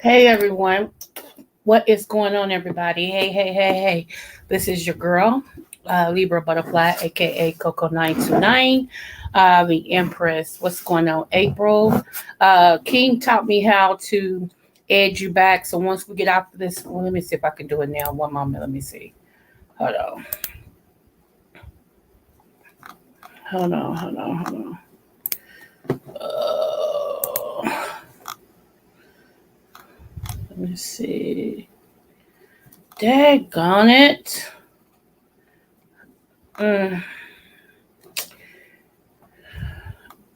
Hey everyone, what is going on, everybody? Hey. This is your girl, Libra Butterfly, aka Coco929, the Empress. What's going on, April? King taught me how to add you back. So once we get out of this, well, let me see if I can do it now. One moment, let me see. Hold on, hold on. Let me see. Daggone it. Mm,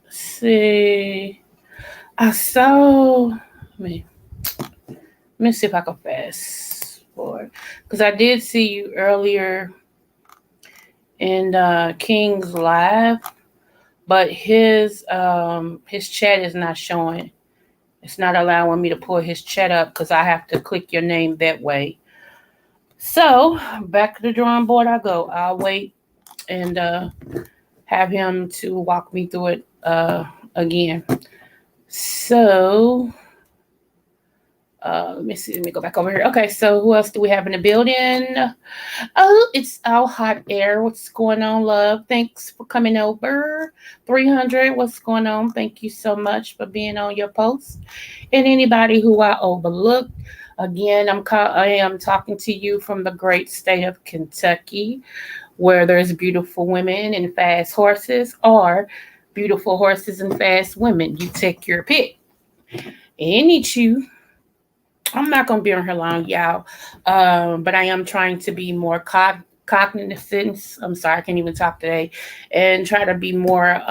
see. I saw. Let me Let me see if I can fast forward because I did see you earlier in King's live, but his chat is not showing. It's not allowing me to pull his chat up because I have to click your name that way. So back to the drawing board I go. I'll wait and have him to walk me through it again. So let me see. Let me go back over here. Okay, so who else do we have in the building? Oh, it's all hot air. What's going on, love? Thanks for coming over. 300, what's going on? Thank you so much for being on your post. And anybody who I overlooked, again, I am talking to you from the great state of Kentucky, where there's beautiful women and fast horses, or beautiful horses and fast women. You take your pick. Any you. I'm not gonna be on here long, y'all. But I am trying to be more cognizant. I'm sorry, I can't even talk today, and try to be more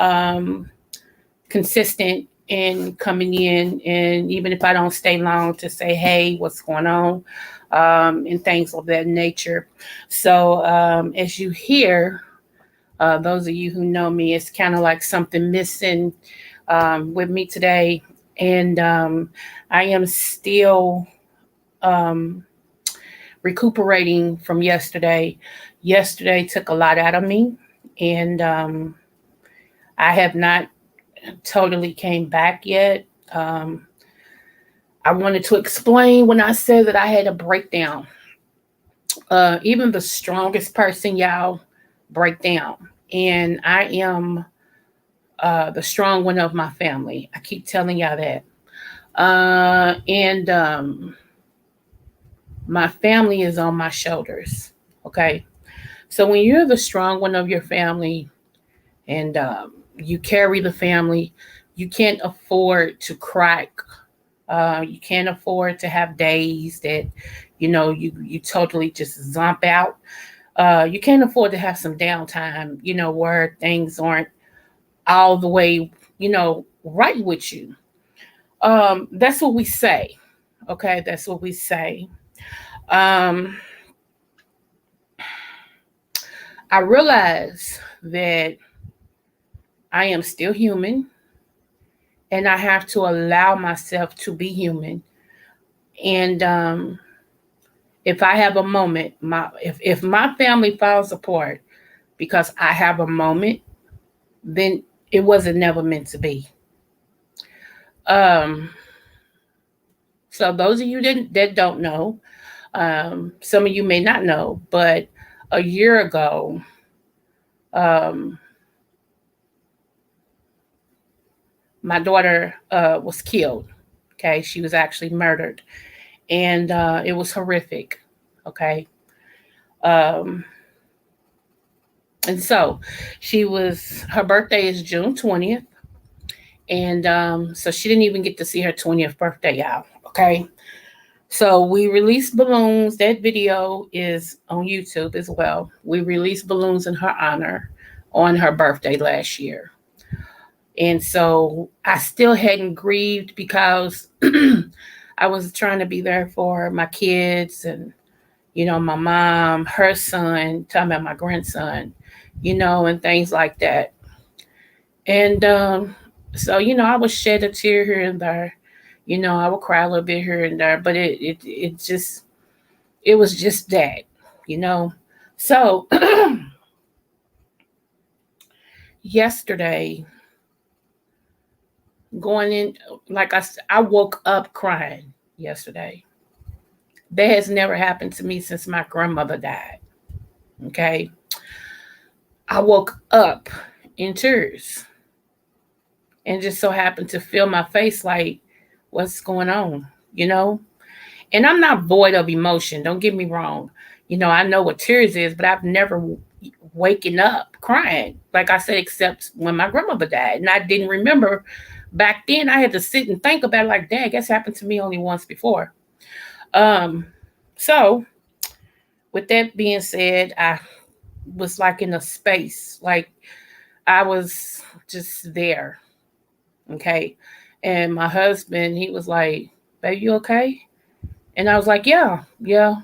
consistent in coming in, and even if I don't stay long, to say, hey, what's going on, and things of that nature. So as you hear, those of you who know me, it's kind of like something missing with me today, and I am still um, recuperating from yesterday. Yesterday took a lot out of me, and I have not totally came back yet. Um, I wanted to explain when I said that I had a breakdown. Even the strongest person, y'all, break down, and I am the strong one of my family. I keep telling y'all that. And my family is on my shoulders. Okay. So when you're the strong one of your family and you carry the family, you can't afford to crack. You can't afford to have days that, you totally just zomp out. You can't afford to have some downtime, where things aren't all the way, right with you. That's what we say. Okay. That's what we say. Um, I realize that I am still human and I have to allow myself to be human. And if I have a moment, if my family falls apart because I have a moment, then it wasn't never meant to be. Um, so those of you that don't know, some of you may not know, but a year ago, um, my daughter was killed. Okay, she was actually murdered, and it was horrific. Okay, um, and so her birthday is June 20th, and so she didn't even get to see her 20th birthday out. Okay, so we released balloons. That video is on YouTube as well. We released balloons in her honor on her birthday last year. And so I still hadn't grieved because I was trying to be there for my kids and, my mom, her son, talking about my grandson, and things like that. And so, I would shed a tear here and there. I would cry a little bit here and there, but it was just that, you know. So yesterday, going in, like I woke up crying. yesterday. That has never happened to me since my grandmother died. Okay. I woke up in tears and just so happened to feel my face like, what's going on? You know? And I'm not void of emotion. Don't get me wrong. I know what tears is, but I've never waking up crying, like I said, except when my grandmother died. And I didn't remember back then. I had to sit and think about it like, dang, that's happened to me only once before. Um, so with that being said, I was like in a space, like I was just there. Okay. And my husband, he was like, baby, you okay? And I was like, yeah, yeah,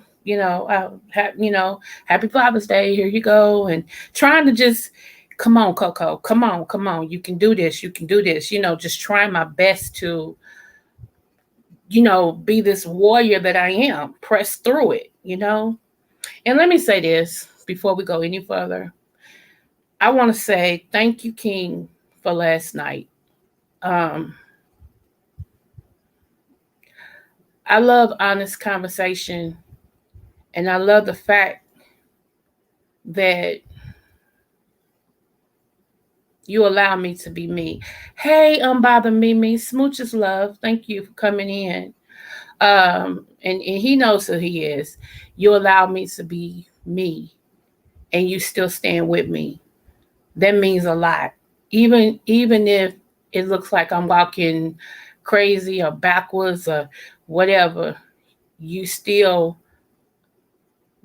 happy Father's Day. Here you go. And trying to just, come on, Coco, come on. You can do this. You can do this. Just trying my best to, be this warrior that I am, press through it. And let me say this before we go any further. I want to say thank you, King, for last night. Um, I love honest conversation, and I love the fact that you allow me to be me. Hey, Unbother Mimi, smooches love. Thank you for coming in. And he knows who he is. You allow me to be me, and you still stand with me. That means a lot. Even if it looks like I'm walking crazy or backwards or whatever, you still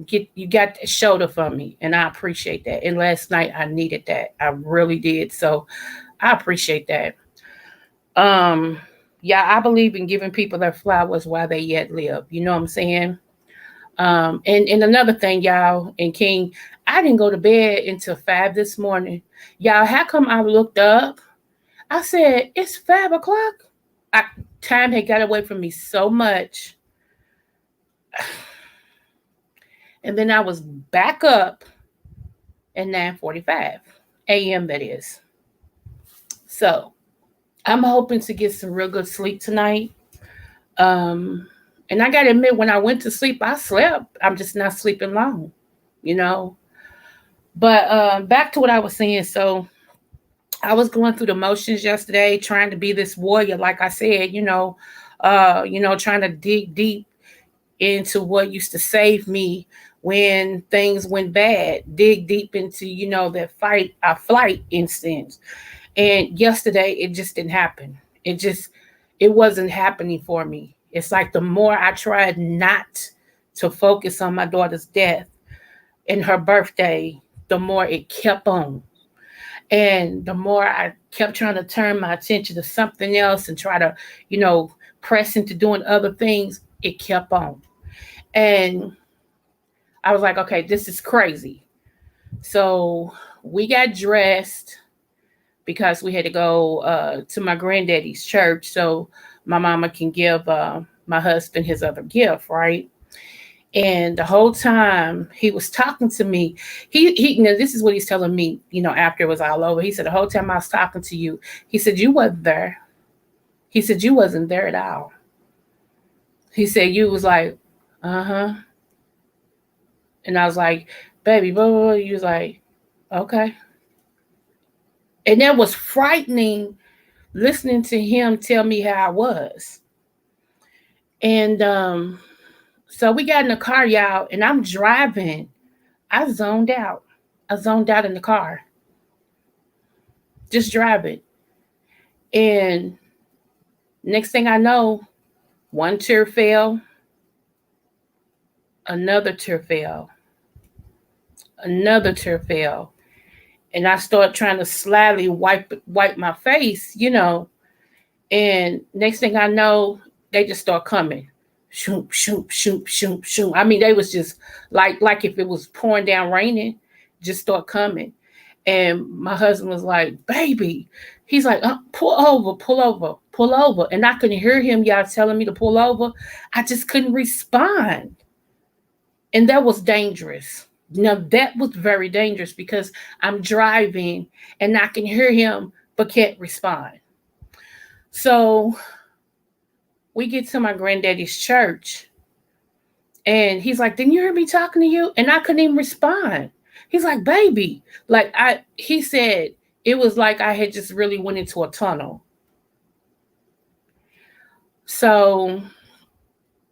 you got the shoulder for me, and I appreciate that. And last night I needed that. I really did. So I appreciate that. Um, yeah, I believe in giving people their flowers while they yet live. You know what I'm saying? And another thing, y'all, and King, I didn't go to bed until 5 this morning. Y'all, how come I looked up? I said, it's 5 o'clock. I, time had got away from me so much. And then I was back up at 9:45 a.m. that is. So I'm hoping to get some real good sleep tonight. Um, and I gotta admit, when I went to sleep, I slept. I'm just not sleeping long, you know. But back to what I was saying. So I was going through the motions yesterday, trying to be this warrior, like I said, trying to dig deep into what used to save me when things went bad. Dig deep into, that fight or flight instance. And yesterday it just didn't happen. It wasn't happening for me. It's like the more I tried not to focus on my daughter's death and her birthday, the more it kept on. And the more I kept trying to turn my attention to something else and try to, you know, press into doing other things, it kept on. And I was like, okay, this is crazy. So we got dressed because we had to go to my granddaddy's church so my mama can give my husband his other gift, right? And the whole time he was talking to me, this is what he's telling me, after it was all over. He said, the whole time I was talking to you, he said, you wasn't there. He said, you wasn't there at all. He said, you was like, uh-huh. And I was like, baby, blah, blah, blah. He was like, okay. And that was frightening listening to him tell me how I was. And so we got in the car, y'all, and I'm driving. I zoned out. I zoned out in the car, just driving. And next thing I know, one tear fell, another tear fell, another tear fell. And I started trying to slyly wipe my face. And next thing I know, they just start coming. Shoop, shoop, shoop, shoop, shoop. I mean, they was just like if it was pouring down raining, just start coming. And my husband was like, baby. He's like, pull over, pull over, pull over. And I couldn't hear him, y'all, telling me to pull over. I just couldn't respond. And that was dangerous. Now, that was very dangerous because I'm driving and I can hear him, but can't respond. So We get to my granddaddy's church, and he's like, "Didn't you hear me talking to you?" And I couldn't even respond. He's like, "Baby," like he said it was like I had just really went into a tunnel. So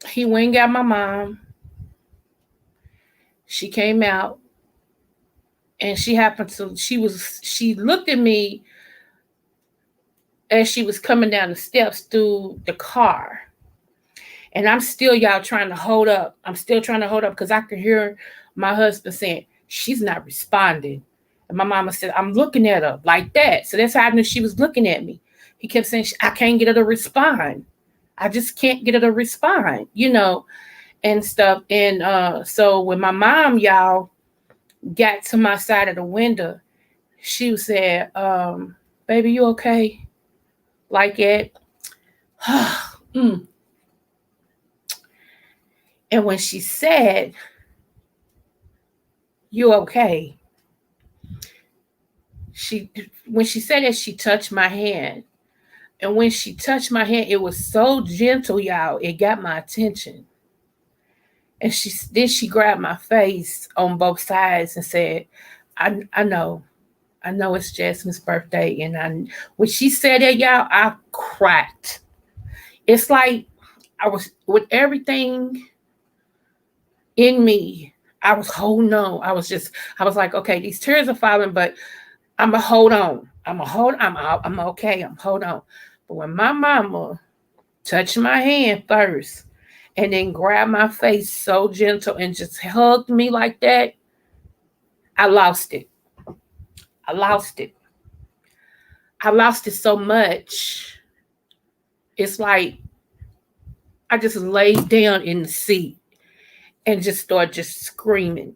he went and got my mom. She came out, and she looked at me as she was coming down the steps through the car. And I'm still, y'all, trying to hold up. I'm still trying to hold up because I could hear my husband saying, "She's not responding." And my mama said, "I'm looking at her like that." So that's how I knew she was looking at me. He kept saying, "I can't get her to respond. I just can't get her to respond," and stuff. And so when my mom, y'all, got to my side of the window, she said, "Baby, you okay?" Like it. Mm. And when she said, "You okay?" she when she said that, she touched my hand. And when she touched my hand, it was so gentle, y'all. It got my attention. And she grabbed my face on both sides and said, I know. I know it's Jasmine's birthday." And when she said that, y'all, I cracked. It's like I was with everything in me. I was holding on. I was like, okay, these tears are falling, but I'm going to hold on. I'm okay. I'm hold on. But when my mama touched my hand first and then grabbed my face so gentle and just hugged me like that, I lost it. I lost it. I lost it so much. It's like I just laid down in the seat and just started just screaming.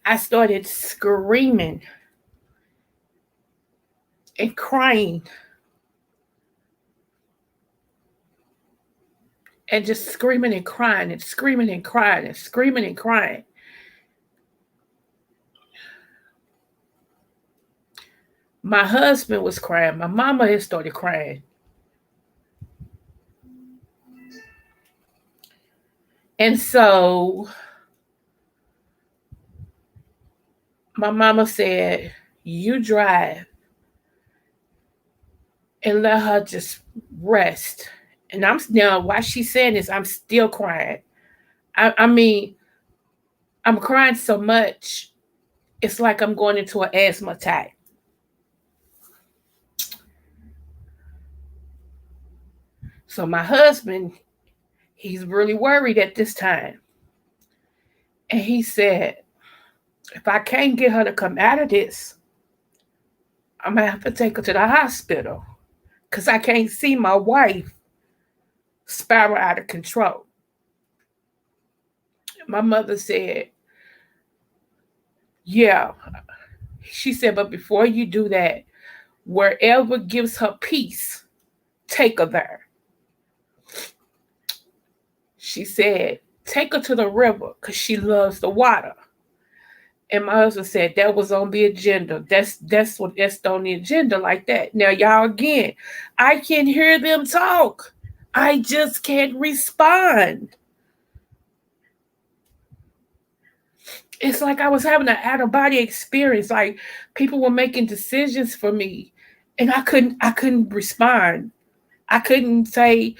I started screaming and crying and just screaming and crying and screaming and crying and screaming and crying. My husband was crying. My mama had started crying. And so my mama said, "You drive and let her just rest." And I'm now, while she's saying this, I'm still crying. I mean, I'm crying so much, it's like I'm going into an asthma attack. So my husband, he's really worried at this time. And he said, "If I can't get her to come out of this, I'm going to have to take her to the hospital because I can't see my wife spiral out of control." My mother said, "Yeah." She said, "But before you do that, wherever gives her peace, take her there." She said, "Take her to the river because she loves the water." And my husband said that was on the agenda. That's on the agenda like that. Now, y'all, again, I can hear them talk. I just can't respond. It's like I was having an out of body experience. Like people were making decisions for me, and I couldn't respond. I couldn't say,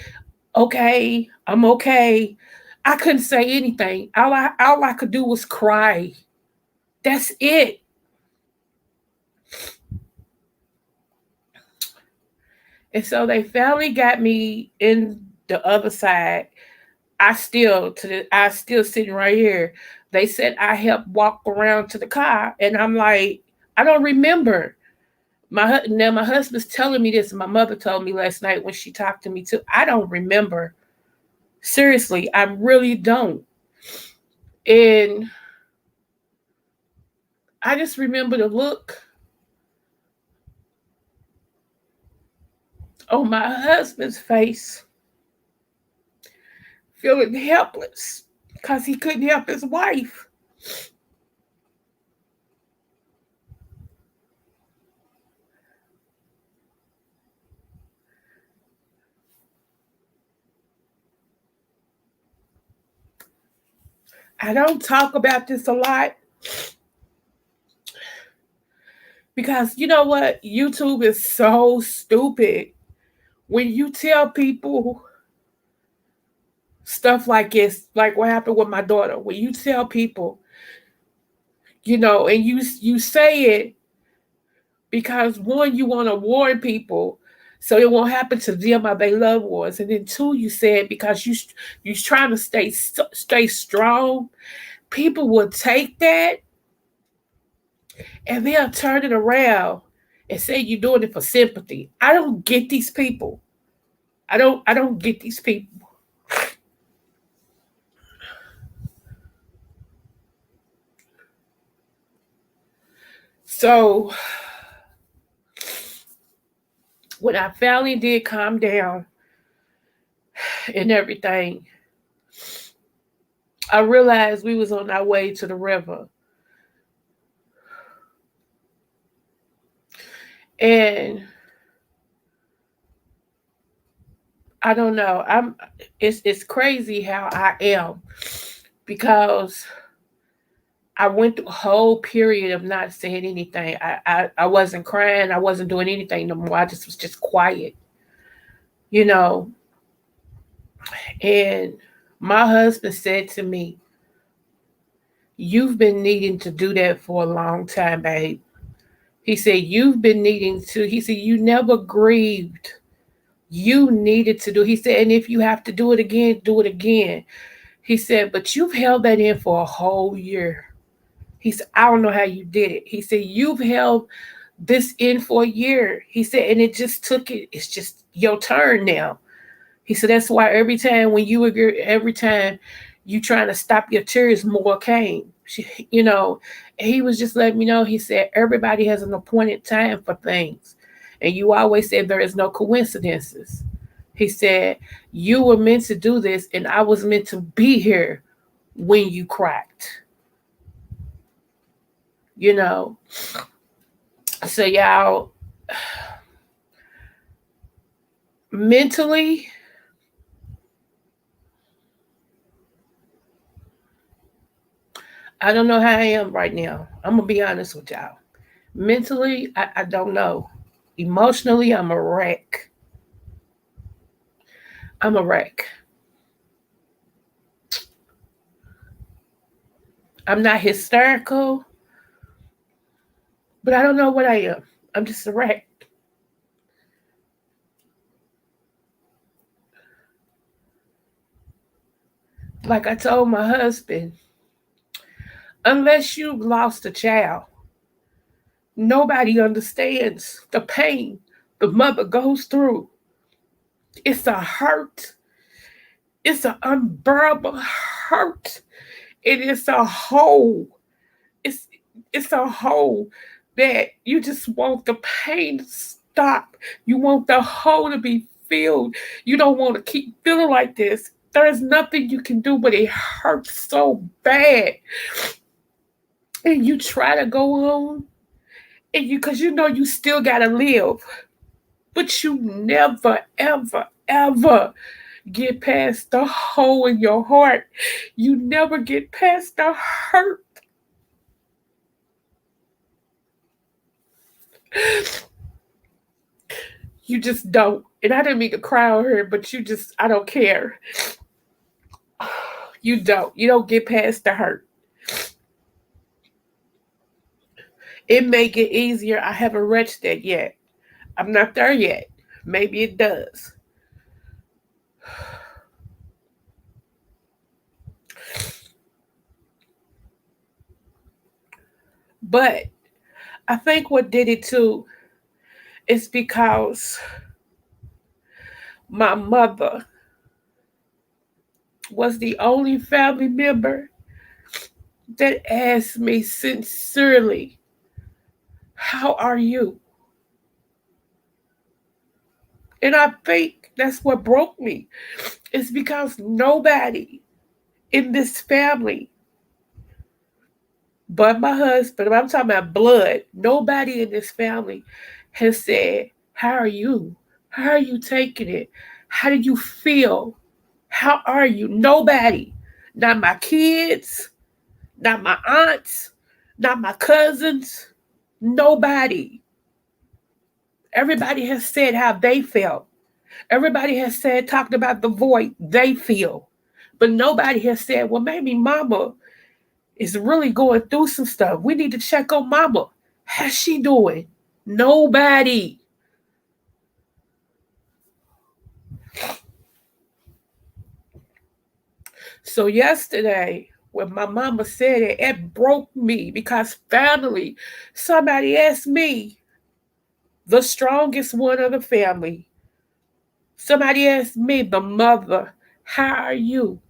"Okay, I'm okay." I couldn't say anything. All I could do was cry. That's it. And so they finally got me in the other side. I still sitting right here. They said I helped walk around to the car, and I'm like, I don't remember. Now my husband's telling me this. My mother told me last night when she talked to me too. I don't remember. Seriously, I really don't. And I just remember the look on my husband's face, feeling helpless because he couldn't help his wife. I don't talk about this a lot because you know what? YouTube is so stupid. When you tell people stuff like this, like what happened with my daughter, when you tell people, and you say it because one, you want to warn people so it won't happen to them or their loved ones, and then two, you say it because you trying to stay strong. People will take that and they'll turn it around and say you're doing it for sympathy. I don't get these people. I don't get these people. So when I finally did calm down and everything, I realized we was on our way to the river. And I don't know. It's crazy how I am because I went through a whole period of not saying anything. I wasn't crying. I wasn't doing anything no more. I just was just quiet, you know. And my husband said to me, "You've been needing to do that for a long time, babe." He said, "You've been needing to." He said, "You never grieved. You needed to do." He said, "And if you have to do it again, do it again." He said, "But you've held that in for a whole year." He said, "I don't know how you did it." He said, "You've held this in for a year." He said, "And it just took it. It's just your turn now." He said, "That's why every time you trying to stop your tears, more came." You know, and he was just letting me know. He said, "Everybody has an appointed time for things. And you always said there is no coincidences." He said, "You were meant to do this, and I was meant to be here when you cracked." You know, so y'all, mentally, I don't know how I am right now. I'm gonna be honest with y'all. Mentally, I don't know. Emotionally, I'm a wreck. I'm a wreck. I'm not hysterical, but I don't know what I am. I'm just a wreck. Like I told my husband, unless you've lost a child, nobody understands the pain the mother goes through. It's a hurt. It's an unbearable hurt. It is a hole. It's it's a hole that you just want the pain to stop. You want the hole to be filled. You don't want to keep feeling like this. There's nothing you can do, but it hurts so bad. And you try to go on, and because you know you still gotta live, but you never, ever, ever get past the hole in your heart. You never get past the hurt. You just don't. And I didn't mean to cry on her, but I don't care. You don't. You don't get past the hurt. It may get easier. I haven't reached that yet. I'm not there yet. Maybe it does. But I think what did it too is because my mother was the only family member that asked me sincerely, "How are you?" And I think that's what broke me. It's because nobody in this family but my husband, I'm talking about blood, nobody in this family has said, how are you? How are you taking it? How do you feel? How are you? Nobody. Not my kids, not my aunts, not my cousins. Nobody. Everybody has said how they felt. Everybody has said, talked about the void they feel. But nobody has said, well, maybe mama is really going through some stuff. We need to check on mama. How's she doing? Nobody. So yesterday, when my mama said it, it broke me because finally somebody asked me, the strongest one of the family, somebody asked me, the mother, how are you?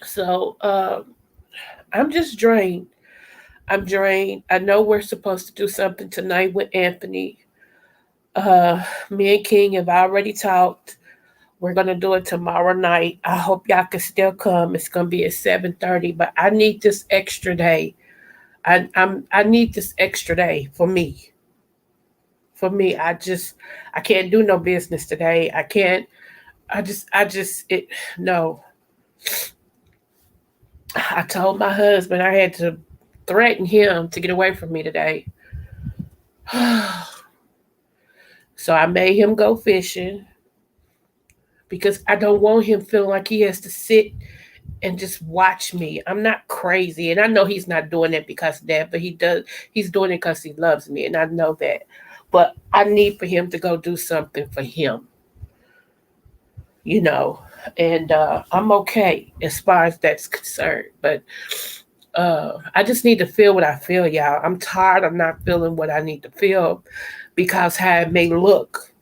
So I'm just drained. I'm drained. I know we're supposed to do something tonight with Anthony. Uh, Me and King have already talked. We're gonna do it tomorrow night. I hope y'all can still come. It's gonna be at 7:30. But I need this extra day. I need this extra day for me. For me, I can't do no business today. I can't. I just it no. I told my husband I had to threaten him to get away from me today. So I made him go fishing because I don't want him feeling like he has to sit and just watch me. I'm not crazy. And I know he's not doing it because of that, but he's doing it because he loves me. And I know that. But I need for him to go do something for him, you know. And I'm okay as far as that's concerned. But I just need to feel what I feel, y'all. I'm tired of not feeling what I need to feel because how it may look,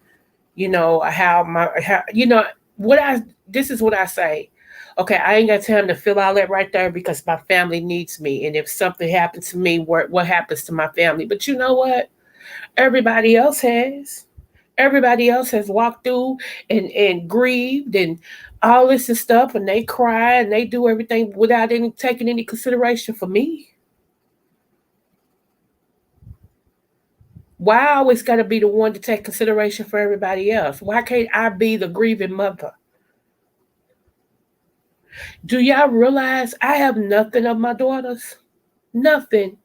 what I this is what I say. Okay, I ain't got time to feel all that right there because my family needs me. And if something happens to me, what happens to my family? But you know what? Everybody else has. Everybody else has walked through and grieved and all this and stuff, and they cry and they do everything without any taking any consideration for me. Why I always got to be the one to take consideration for everybody else? Why can't I be the grieving mother? Do y'all realize I have nothing of my daughters? Nothing.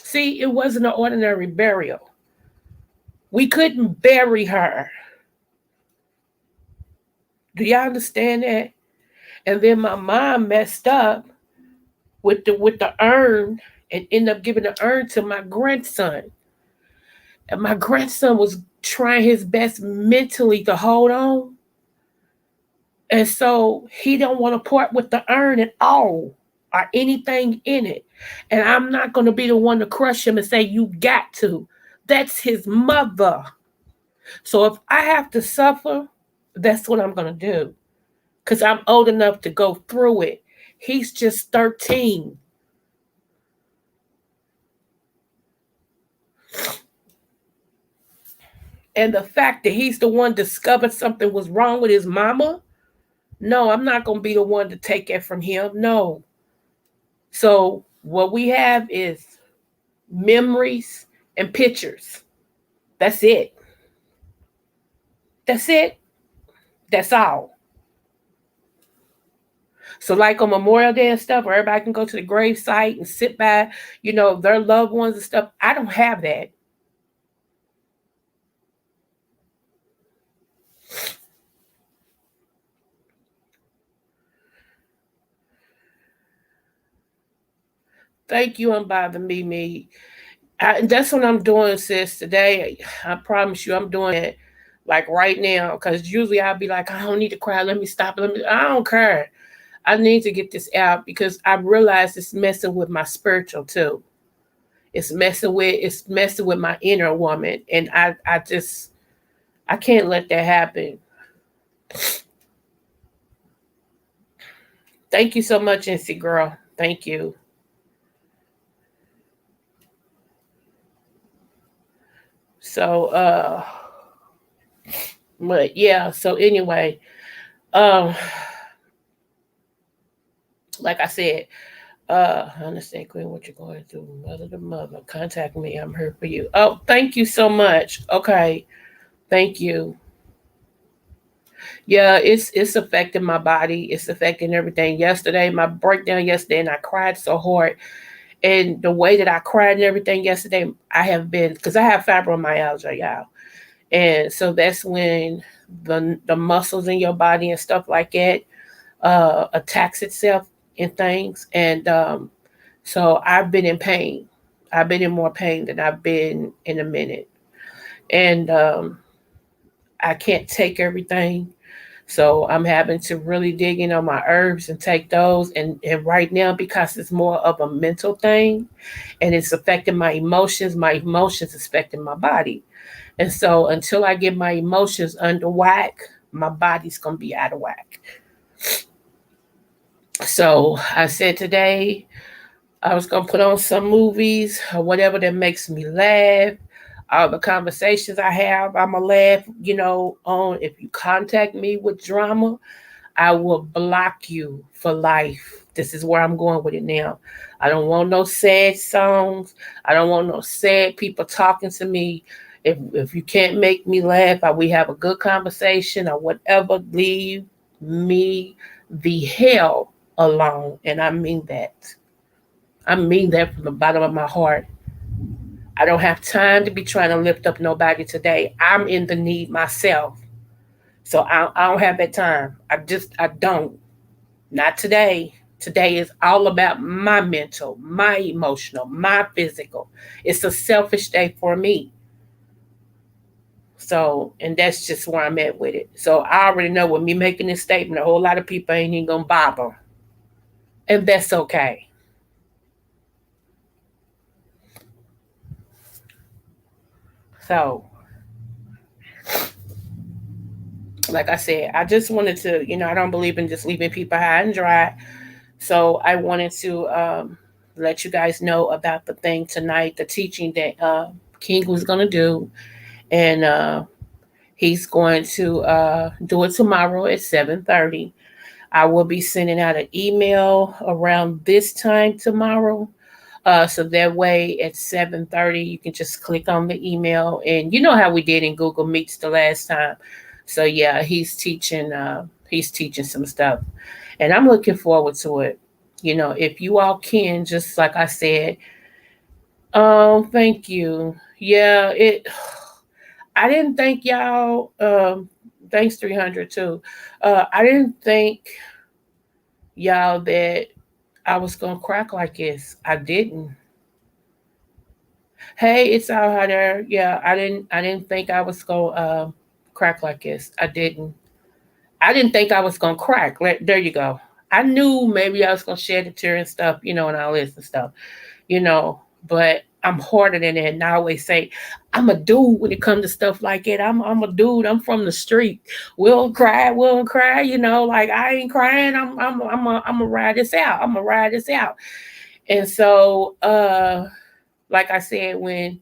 See, it wasn't an ordinary burial. We couldn't bury her. Do y'all understand that? And then my mom messed up with the urn and ended up giving the urn to my grandson. And my grandson was trying his best mentally to hold on. And so he don't want to part with the urn at all or anything in it. And I'm not going to be the one to crush him and say, you got to. That's his mother. So if I have to suffer, that's what I'm going to do. Because I'm old enough to go through it. He's just 13. And the fact that he's the one discovered something was wrong with his mama, no, I'm not going to be the one to take it from him. No. So what we have is memories and pictures. That's it. That's it. That's all. So like on Memorial Day and stuff, where everybody can go to the grave site and sit by, their loved ones and stuff. I don't have that. Thank you, Unbother Me. That's what I'm doing, sis. Today, I promise you, I'm doing it like right now. Because usually I'll be like, I don't need to cry. Let me stop. I don't care. I need to get this out because I realize it's messing with my spiritual too. It's messing with my inner woman, and I can't let that happen. Thank you so much, NC girl. Thank you. So but yeah, so anyway, um like I said, I understand, Queen, what you're going through. Mother to mother, contact me. I'm here for you. Oh, thank you so much. Okay, thank you. Yeah, it's affecting my body. It's affecting everything. Yesterday, my breakdown yesterday, and I cried so hard. And the way that I cried and everything yesterday, I have been because I have fibromyalgia, y'all, and so that's when the muscles in your body and stuff like that attacks itself and things. And so I've been in pain. I've been in more pain than I've been in a minute. And I can't take everything. So I'm having to really dig in on my herbs and take those. And right now, because it's more of a mental thing and it's affecting my emotions affecting my body. And so until I get my emotions under whack, my body's going to be out of whack. So I said today I was gonna put on some movies or whatever that makes me laugh. All the conversations I have, I'ma laugh, on. If you contact me with drama, I will block you for life. This is where I'm going with it now. I don't want no sad songs. I don't want no sad people talking to me. If you can't make me laugh, or we have a good conversation or whatever, leave me the hell alone. And I mean that. I mean that from the bottom of my heart. I don't have time to be trying to lift up nobody today. I'm in the need myself. So I don't have that time. I don't. Not today. Today is all about my mental, my emotional, my physical. It's a selfish day for me. So, and that's just where I'm at with it. So I already know with me making this statement, a whole lot of people ain't even gonna bother. And that's okay. So, like I said, I just wanted to, I don't believe in just leaving people high and dry. So I wanted to let you guys know about the thing tonight, the teaching that King was going to do. And he's going to do it tomorrow at 7:30. I will be sending out an email around this time tomorrow. So that way at 7:30 you can just click on the email, and you know how we did in Google Meets the last time. So yeah, he's teaching some stuff, and I'm looking forward to it. If you all can, just like I said, thank you. Yeah, I didn't think y'all. Thanks 300 too. I didn't think y'all that I was gonna crack like this. I didn't. Hey, it's out there. Yeah, I didn't think I was gonna crack like this. I didn't. I didn't think I was gonna crack. There you go. I knew maybe I was gonna shed a tear and stuff, and all this and stuff, you know. But I'm harder than that. And I always say, I'm a dude when it comes to stuff like that. I'm a dude. I'm from the street. We'll cry, we'll cry. Like I ain't crying. I'm a ride this out. I'm gonna ride this out. And so, like I said, when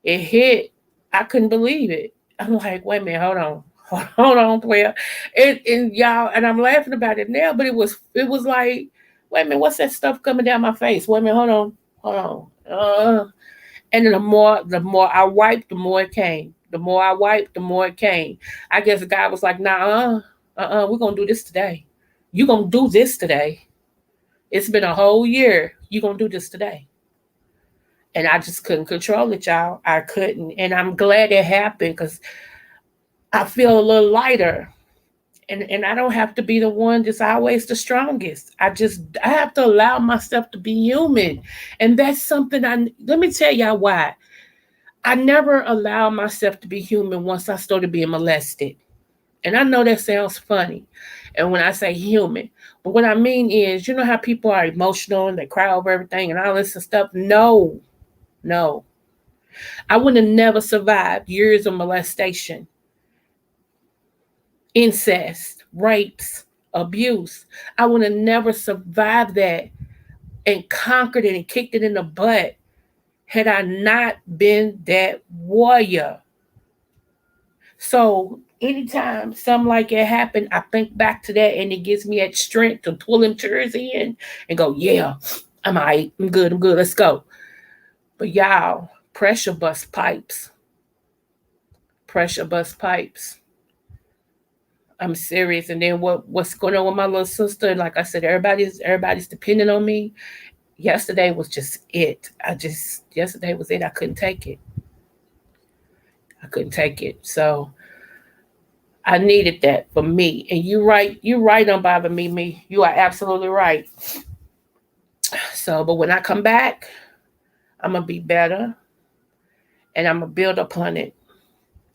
it hit, I couldn't believe it. I'm like, wait a minute, hold on. Hold on, 12. And y'all, and I'm laughing about it now, but it was like, wait a minute, what's that stuff coming down my face? Wait a minute, hold on. And then the more I wiped, the more it came. The more I wiped, the more it came. I guess God was like, nah, we're gonna do this today. You gonna do this today. It's been a whole year. You gonna do this today. And I just couldn't control it, y'all. I couldn't. And I'm glad it happened because I feel a little lighter. And I don't have to be the one that's always the strongest. I have to allow myself to be human. And that's something let me tell y'all why. I never allowed myself to be human once I started being molested. And I know that sounds funny. And when I say human, but what I mean is, you know how people are emotional and they cry over everything and all this and stuff? No. No. I would have never survived years of molestation, incest, rapes, abuse. I would have never survived that and conquered it and kicked it in the butt had I not been that warrior. So anytime something like it happened, I think back to that and it gives me that strength to pull them tears in and go, yeah, I'm all right. I'm good, let's go. But y'all, pressure bust pipes. Pressure bust pipes. I'm serious. And then what's going on with my little sister? Like I said, everybody's depending on me. Yesterday was just it. Yesterday was it. I couldn't take it. I couldn't take it. So I needed that for me. And you right on Baba Me. You are absolutely right. So, but when I come back, I'm gonna be better and I'm gonna build upon it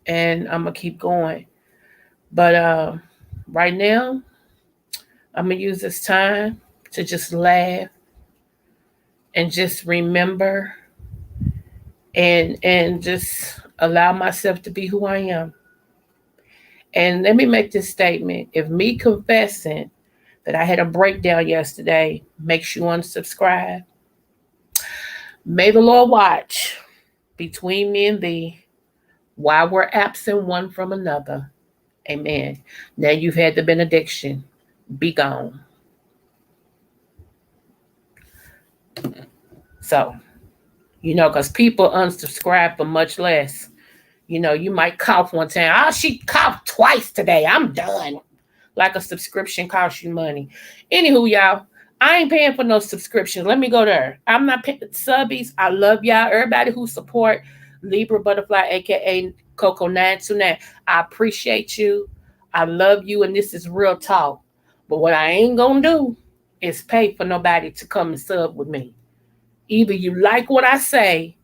and I'm gonna keep going. But right now, I'm gonna use this time to just laugh and just remember and just allow myself to be who I am. And let me make this statement. If me confessing that I had a breakdown yesterday makes you unsubscribe, may the Lord watch between me and thee while we're absent one from another. Amen. Now you've had the benediction. Be gone. So, because people unsubscribe for much less. You might cough one time. Oh, she coughed twice today. I'm done. Like a subscription costs you money. Anywho, y'all, I ain't paying for no subscription. Let me go there. I'm not paying subbies. I love y'all. Everybody who support Libra Butterfly, aka Coco 929. I appreciate you. I love you, and this is real talk. But what I ain't gonna do is pay for nobody to come and sub with me. Either you like what I say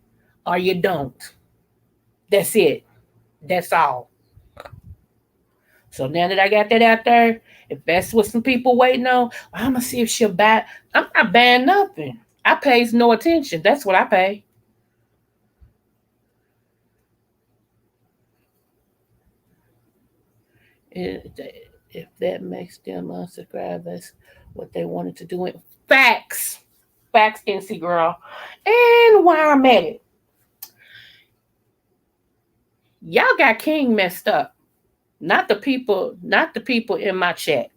or you don't. That's it. That's all. So now that I got that out there, if that's what some people waiting on, well, I'm gonna see if she'll buy. I'm not buying nothing. I pays no attention. That's what I pay. If that makes them unsubscribe, that's what they wanted to do. Facts, facts, NC girl. And while I'm at it, y'all got King messed up. Not the people in my chat.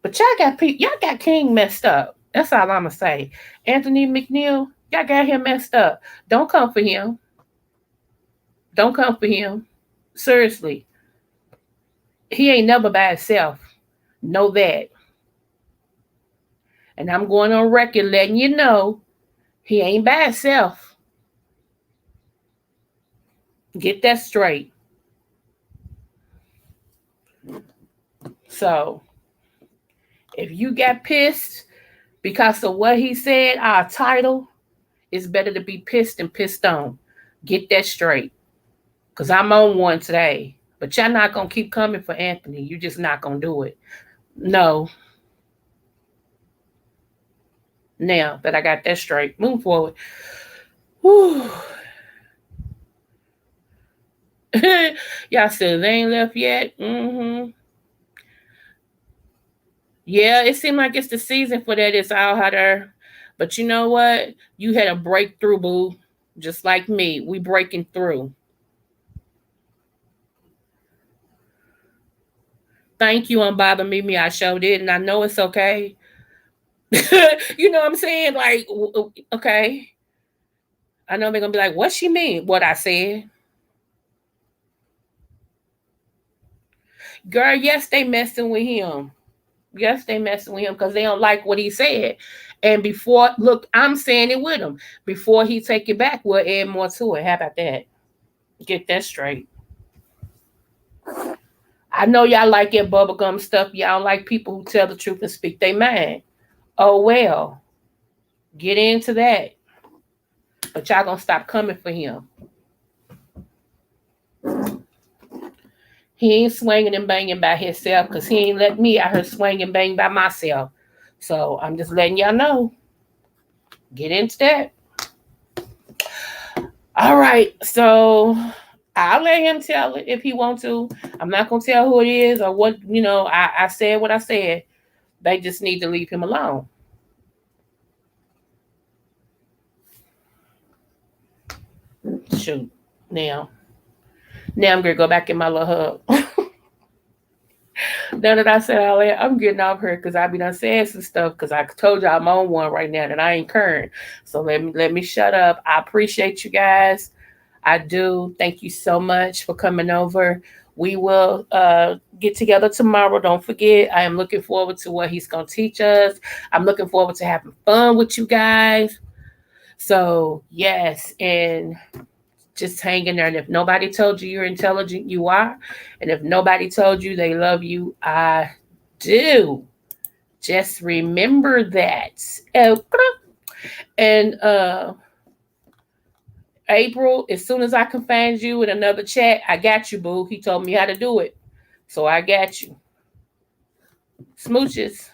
But y'all got King messed up. That's all I'ma say. Anthony McNeil, y'all got him messed up. Don't come for him. Don't come for him. Seriously. He ain't never by himself. Know that. And I'm going on record letting you know he ain't by himself. Get that straight. So if you got pissed because of what he said, our title, it's better to be pissed than pissed on. Get that straight. Because I'm on one today. But y'all not going to keep coming for Anthony. You're just not going to do it. No. Now that I got that straight, move forward. Whew. Y'all still they ain't left yet? Mm-hmm. Yeah, it seemed like it's the season for that. It's all hotter. But you know what? You had a breakthrough, boo. Just like me. We breaking through. Thank you on Bother Me. I showed it, and I know it's okay. You know what I'm saying? Like, okay. I know they're gonna be like, what she mean? What I said. Girl, yes, they messing with him. Yes, they messing with him because they don't like what he said. And before, look, I'm saying it with him. Before he take it back, we'll add more to it. How about that? Get that straight. I know y'all like your bubblegum stuff. Y'all like people who tell the truth and speak their mind. Oh well. Get into that. But y'all gonna stop coming for him. He ain't swinging and banging by himself because he ain't let me out here swing and bang by myself. So I'm just letting y'all know. Get into that. All right, so I'll let him tell it if he wants to. I'm not gonna tell who it is or what. I said what I said. They just need to leave him alone. Shoot. Now, now I'm gonna go back in my little hub. Now that I said all that, I'm getting off here because I be done saying some stuff because I told you I'm on one right now that I ain't current. So let me shut up. I appreciate you guys. I do. Thank you so much for coming over. We will get together tomorrow. Don't forget, I am looking forward to what he's going to teach us. I'm looking forward to having fun with you guys. So, yes, and just hang in there. And if nobody told you you're intelligent, you are. And if nobody told you they love you, I do. Just remember that. And April, as soon as I can find you in another chat, I got you, boo. He told me how to do it. So I got you. Smooches.